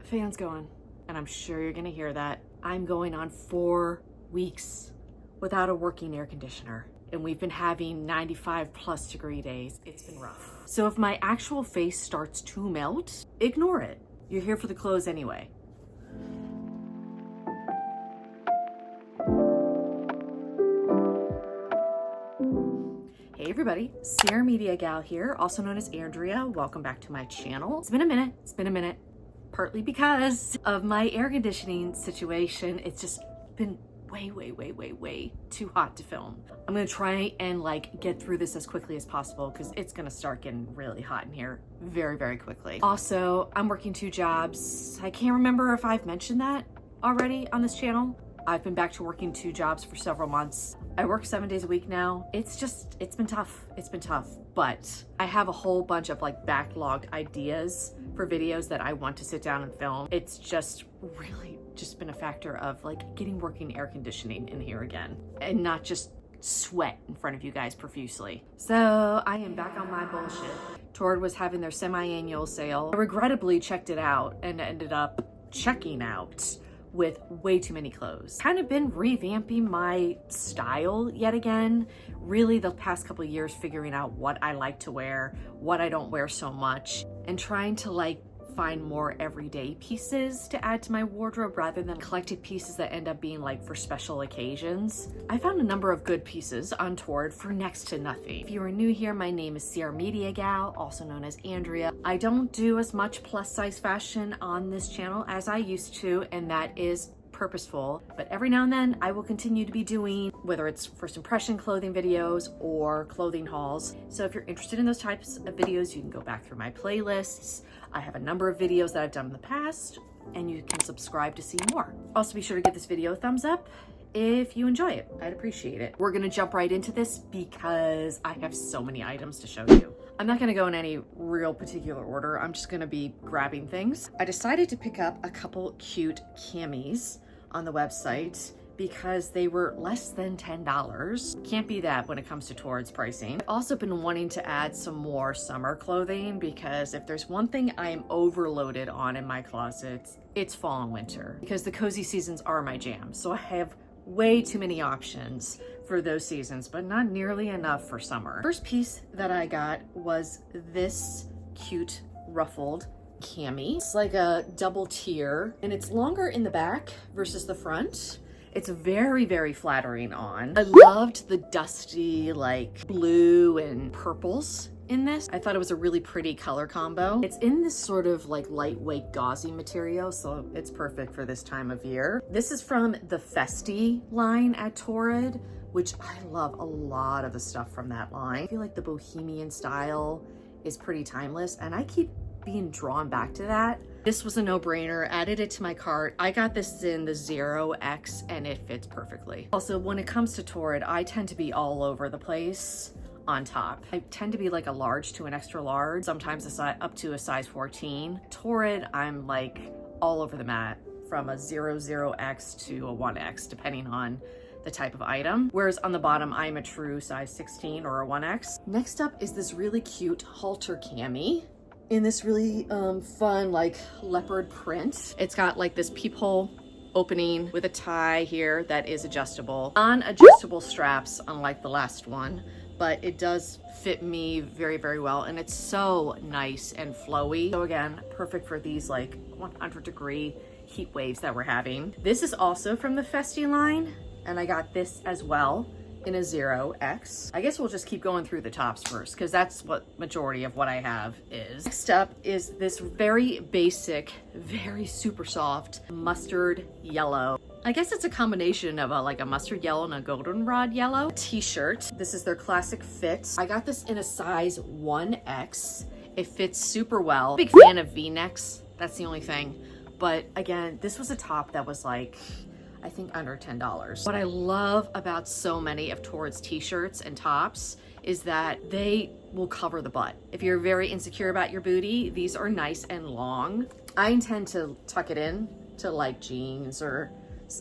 Fan's going, and I'm sure you're gonna hear that. I'm going on 4 weeks without a working air conditioner, and we've been having 95+ degree days. It's been rough. So if my actual face starts to melt, ignore it. You're here for the clothes anyway. Hey everybody, Sierra Media Gal here, also known as Andrea. Welcome back to my channel. It's been a minute, partly because of my air conditioning situation. It's just been way too hot to film. I'm gonna try and get through this as quickly as possible because it's gonna start getting really hot in here very quickly. Also, I'm working 2 jobs. I can't remember if I've mentioned that already on this channel. I've been back to working 2 jobs for several months. I work 7 days a week now. It's been tough. It's been tough, but I have a whole bunch of backlogged ideas for videos that I want to sit down and film. It's just really just been a factor of getting working air conditioning in here again and not just sweat in front of you guys profusely. So I am back on my bullshit. TORRID was having their semi-annual sale. I regrettably checked it out and ended up checking out with way too many clothes. Kind of been revamping my style yet again. Really the past couple of years figuring out what I like to wear, what I don't wear so much, and trying to find more everyday pieces to add to my wardrobe rather than collected pieces that end up being for special occasions. I found a number of good pieces on TORRID for next to nothing. If you are new here, my name is Sierra Media Gal, also known as Andrea. I don't do as much plus size fashion on this channel as I used to, and that is purposeful, but every now and then I will continue to be doing, whether it's first impression clothing videos or clothing hauls. So if you're interested in those types of videos, you can go back through my playlists. I have a number of videos that I've done in the past, and you can subscribe to see more. Also, be sure to give this video a thumbs up if you enjoy it. I'd appreciate it. We're gonna jump right into this because I have so many items to show you. I'm not gonna go in any real particular order. I'm just gonna be grabbing things. I decided to pick up a couple cute camis on the website because they were less than $10. Can't be that when it comes to TORRID's pricing. I've also been wanting to add some more summer clothing because if there's one thing I am overloaded on in my closet, it's fall and winter, because the cozy seasons are my jam. So I have way too many options for those seasons, but not nearly enough for summer. First piece that I got was this cute ruffled cami. It's like a double tier and it's longer in the back versus the front. It's very flattering on. I loved the dusty blue and purples in this. I thought it was a really pretty color combo. It's in this sort of lightweight gauzy material, so it's perfect for this time of year. This is from the Festy line at TORRID, which I love a lot of the stuff from that line. I feel like the bohemian style is pretty timeless, and I keep being drawn back to that. This was a no-brainer, added it to my cart. I got this in the 0X and it fits perfectly. Also, when it comes to TORRID, I tend to be all over the place on top. I tend to be a large to an extra large, sometimes up to a size 14. TORRID, I'm all over the mat, from a 00X to a 1X, depending on the type of item. Whereas on the bottom, I'm a true size 16 or a 1X. Next up is this really cute halter cami in this really fun leopard print. It's got this peephole opening with a tie here that is adjustable. Non-adjustable straps, unlike the last one, but it does fit me very well, and it's so nice and flowy. So again, perfect for these 100-degree heat waves that we're having. This is also from the Festy line, and I got this as well in a 0X. I guess we'll just keep going through the tops first because that's what majority of what I have is. Next up is this very basic, very super soft mustard yellow. I guess it's a combination of a mustard yellow and a goldenrod yellow t-shirt. This is their classic fit. I got this in a size 1X. It fits super well. Big fan of V-necks, that's the only thing. But again, this was a top that was I think under $10. What I love about so many of TORRID's t-shirts and tops is that they will cover the butt. If you're very insecure about your booty, these are nice and long. I intend to tuck it in to jeans or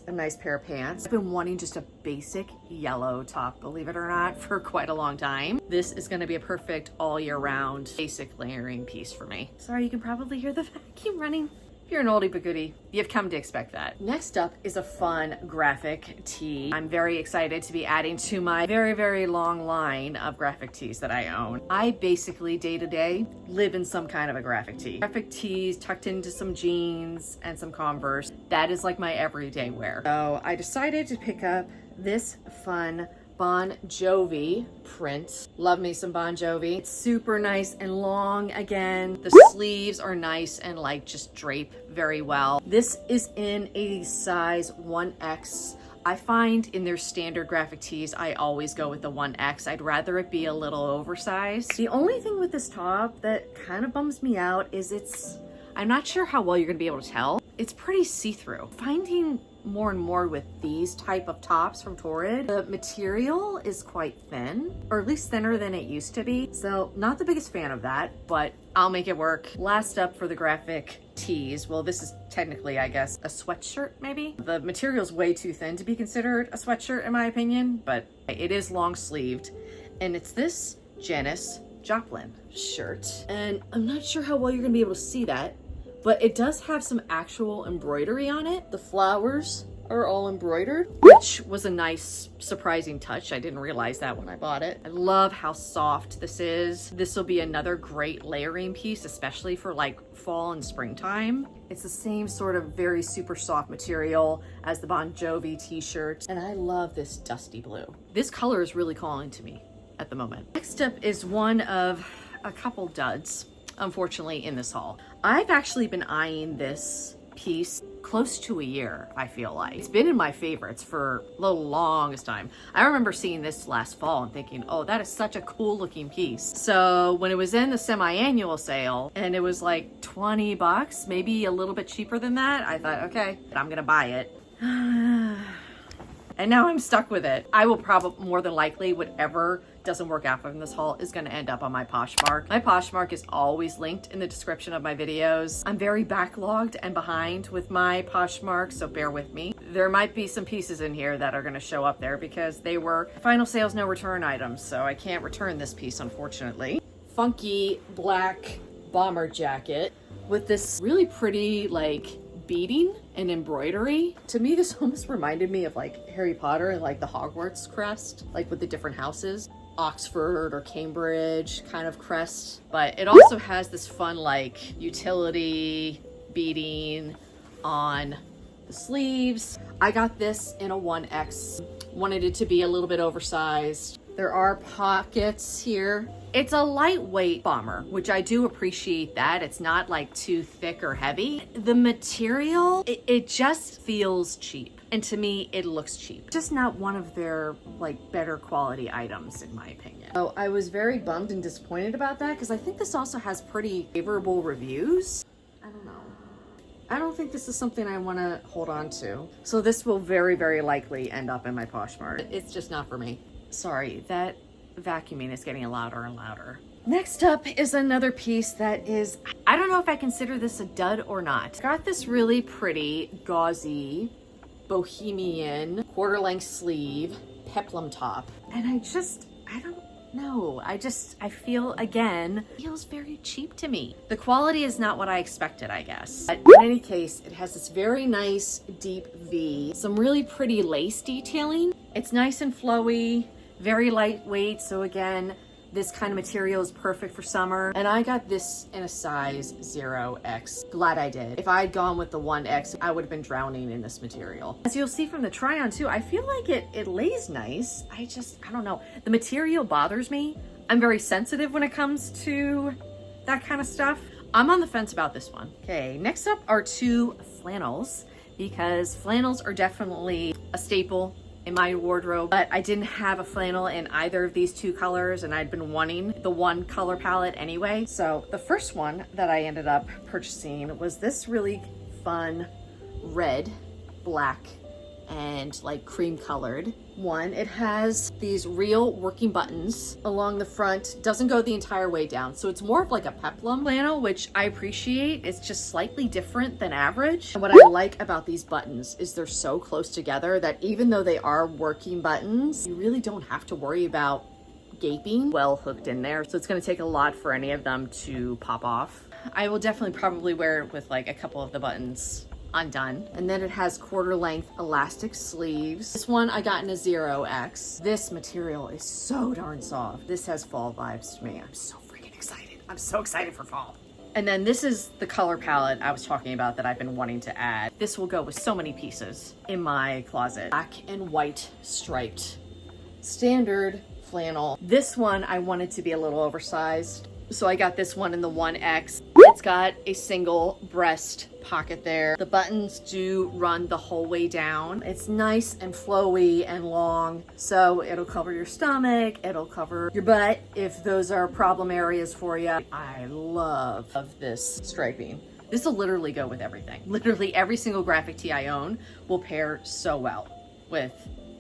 a nice pair of pants. I've been wanting just a basic yellow top, believe it or not, for quite a long time. This is gonna be a perfect all year round basic layering piece for me. Sorry, you can probably hear the vacuum running. If you're an oldie but goodie. You've come to expect that. Next up is a fun graphic tee. I'm very excited to be adding to my very, very long line of graphic tees that I own. I basically day to day live in some kind of a graphic tee. Graphic tees tucked into some jeans and some Converse. That is like my everyday wear. So I decided to pick up this fun Bon Jovi print. Love me some Bon Jovi. It's super nice and long again. The sleeves are nice and like just drape very well. This is in a size 1X. I find in their standard graphic tees, I always go with the 1X. I'd rather it be a little oversized. The only thing with this top that kind of bums me out is I'm not sure how well you're gonna be able to tell. It's pretty see-through. Finding more and more with these type of tops from Torrid, the material is quite thin, or at least thinner than it used to be. So not the biggest fan of that, but I'll make it work. Last up for the graphic tees. Well, this is technically, I guess, a sweatshirt maybe. The material's way too thin to be considered a sweatshirt in my opinion, but it is long sleeved. And it's this Janis Joplin shirt. And I'm not sure how well you're gonna be able to see that, but it does have some actual embroidery on it. The flowers are all embroidered, which was a nice surprising touch. I didn't realize that when I bought it. I love how soft this is. This will be another great layering piece, especially for like fall and springtime. It's the same sort of very super soft material as the Bon Jovi t-shirt. And I love this dusty blue. This color is really calling to me at the moment. Next up is one of a couple duds, unfortunately, in this haul. I've actually been eyeing this piece close to a year, I feel like. It's been in my favorites for the longest time. I remember seeing this last fall and thinking, oh, that is such a cool looking piece. So when it was in the semi-annual sale and it was like 20 bucks, maybe a little bit cheaper than that, I thought, okay, I'm gonna buy it. And now I'm stuck with it. I will probably, more than likely, whatever doesn't work out from this haul is gonna end up on my Poshmark. My Poshmark is always linked in the description of my videos. I'm very backlogged and behind with my Poshmark, so bear with me. There might be some pieces in here that are gonna show up there because they were final sales, no return items, so I can't return this piece, unfortunately. Funky black bomber jacket with this really pretty, like, beading and embroidery. To me, this almost reminded me of like Harry Potter and like the Hogwarts crest, like with the different houses, Oxford or Cambridge kind of crest. But it also has this fun like utility beading on the sleeves. I got this in a 1X, wanted it to be a little bit oversized. There are pockets here. It's a lightweight bomber, which I do appreciate that. It's not like too thick or heavy. The material, it just feels cheap. And to me, it looks cheap. Just not one of their like better quality items in my opinion. So I was very bummed and disappointed about that because I think this also has pretty favorable reviews. I don't know. I don't think this is something I want to hold on to. So this will very, very likely end up in my Poshmark. It's just not for me. Sorry, that vacuuming is getting louder and louder. Next up is another piece that is, I don't know if I consider this a dud or not. Got this really pretty gauzy bohemian quarter-length sleeve peplum top. And I don't know. I feel, again, feels very cheap to me. The quality is not what I expected, I guess. But in any case, it has this very nice deep V, some really pretty lace detailing. It's nice and flowy, very lightweight. So again, this kind of material is perfect for summer. And I got this in a size 0X. Glad I did. If I had gone with the 1X, I would have been drowning in this material. As you'll see from the try on too, I feel like it lays nice. I don't know. The material bothers me. I'm very sensitive when it comes to that kind of stuff. I'm on the fence about this one. Okay, next up are two flannels, because flannels are definitely a staple in my wardrobe, but I didn't have a flannel in either of these two colors and I'd been wanting the one color palette anyway. So the first one that I ended up purchasing was this really fun red, black, and like cream colored one. It has these real working buttons along the front, doesn't go the entire way down. So it's more of like a peplum flannel, which I appreciate. It's just slightly different than average. And what I like about these buttons is they're so close together that even though they are working buttons, you really don't have to worry about gaping well hooked in there. So it's gonna take a lot for any of them to pop off. I will definitely probably wear it with like a couple of the buttons undone. And then it has quarter length elastic sleeves. This one I got in a 0X. This material is so darn soft. This has fall vibes to me. I'm so freaking excited. I'm so excited for fall. And then this is the color palette I was talking about that I've been wanting to add. This will go with so many pieces in my closet. Black and white striped standard flannel. This one I wanted to be a little oversized, so I got this one in the 1X. It's got a single breast pocket there. The buttons do run the whole way down. It's nice and flowy and long, so it'll cover your stomach, it'll cover your butt if those are problem areas for you. I love this striping. This will literally go with everything. Literally every single graphic tee I own will pair so well with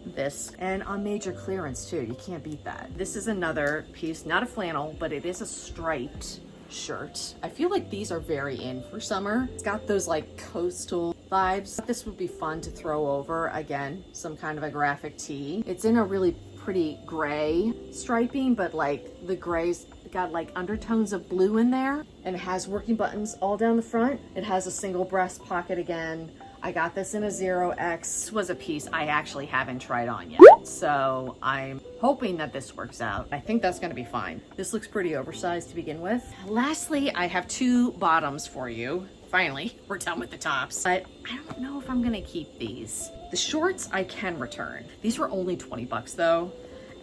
this, and on major clearance too. You can't beat that. This is another piece, not a flannel, but it is a striped shirt. I feel like these are very in for summer. It's got those like coastal vibes. This would be fun to throw over, again, some kind of a graphic tee. It's in a really pretty gray striping, but like the gray's got like undertones of blue in there, and it has working buttons all down the front. It has a single breast pocket again. I got this in a 0X. This was a piece I actually haven't tried on yet, so I'm hoping that this works out. I think that's gonna be fine. This looks pretty oversized to begin with. Lastly, I have two bottoms for you. Finally, we're done with the tops, but I don't know if I'm gonna keep these. The shorts I can return. These were only 20 bucks though,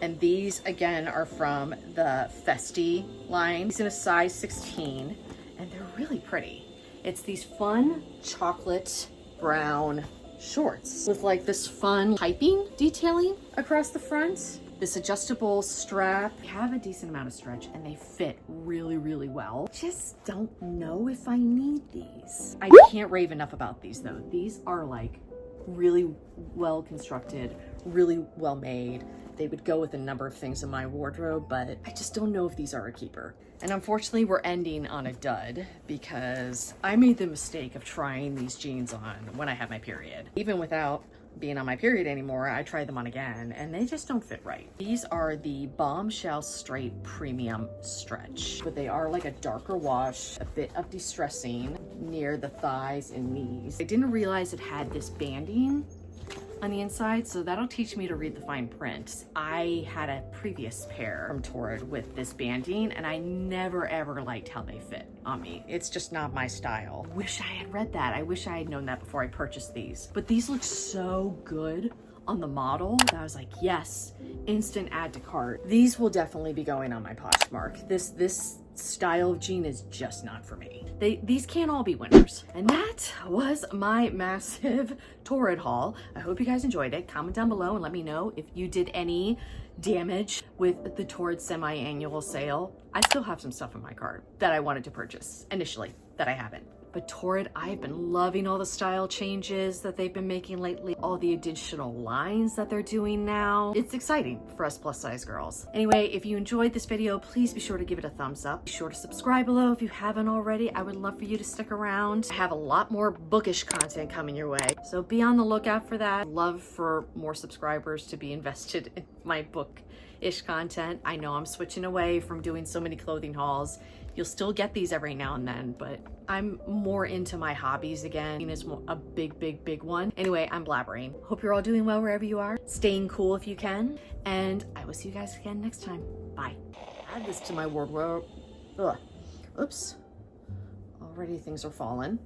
and these again are from the Festi line. These in a size 16, and they're really pretty. It's these fun chocolate brown shorts with like this fun piping detailing across the front. This adjustable strap. They have a decent amount of stretch and they fit really, really well. Just don't know if I need these. I can't rave enough about these though. These are like really well constructed, really well made. They would go with a number of things in my wardrobe, but I just don't know if these are a keeper. And unfortunately, we're ending on a dud because I made the mistake of trying these jeans on when I had my period. Even without being on my period anymore, I tried them on again and they just don't fit right. These are the Bombshell Straight Premium Stretch, but they are like a darker wash, a bit of distressing near the thighs and knees. I didn't realize it had this banding on the inside, so that'll teach me to read the fine print. I had a previous pair from Torrid with this banding and I never ever liked how they fit on me. It's just not my style. Wish I had read that. I wish I had known that before I purchased these. But these look so good on the model that I was like, yes, instant add to cart. These will definitely be going on my Poshmark. This style of jean is just not for me. These can't all be winners. And that was my massive Torrid haul. I hope you guys enjoyed it. Comment down below and let me know if you did any damage with the Torrid semi-annual sale. I still have some stuff in my cart that I wanted to purchase initially that I haven't. But Torrid, I've been loving all the style changes that they've been making lately, all the additional lines that they're doing now. It's exciting for us plus size girls. Anyway, if you enjoyed this video, please be sure to give it a thumbs up. Be sure to subscribe below if you haven't already. I would love for you to stick around. I have a lot more bookish content coming your way, so be on the lookout for that. Love for more subscribers to be invested in my book-ish content. I know I'm switching away from doing so many clothing hauls. You'll still get these every now and then, but I'm more into my hobbies again. It's a big one. Anyway, I'm blabbering. Hope you're all doing well wherever you are, staying cool if you can, and I will see you guys again next time. Bye. Add this to my wardrobe. Ugh. Oops. Already things are falling.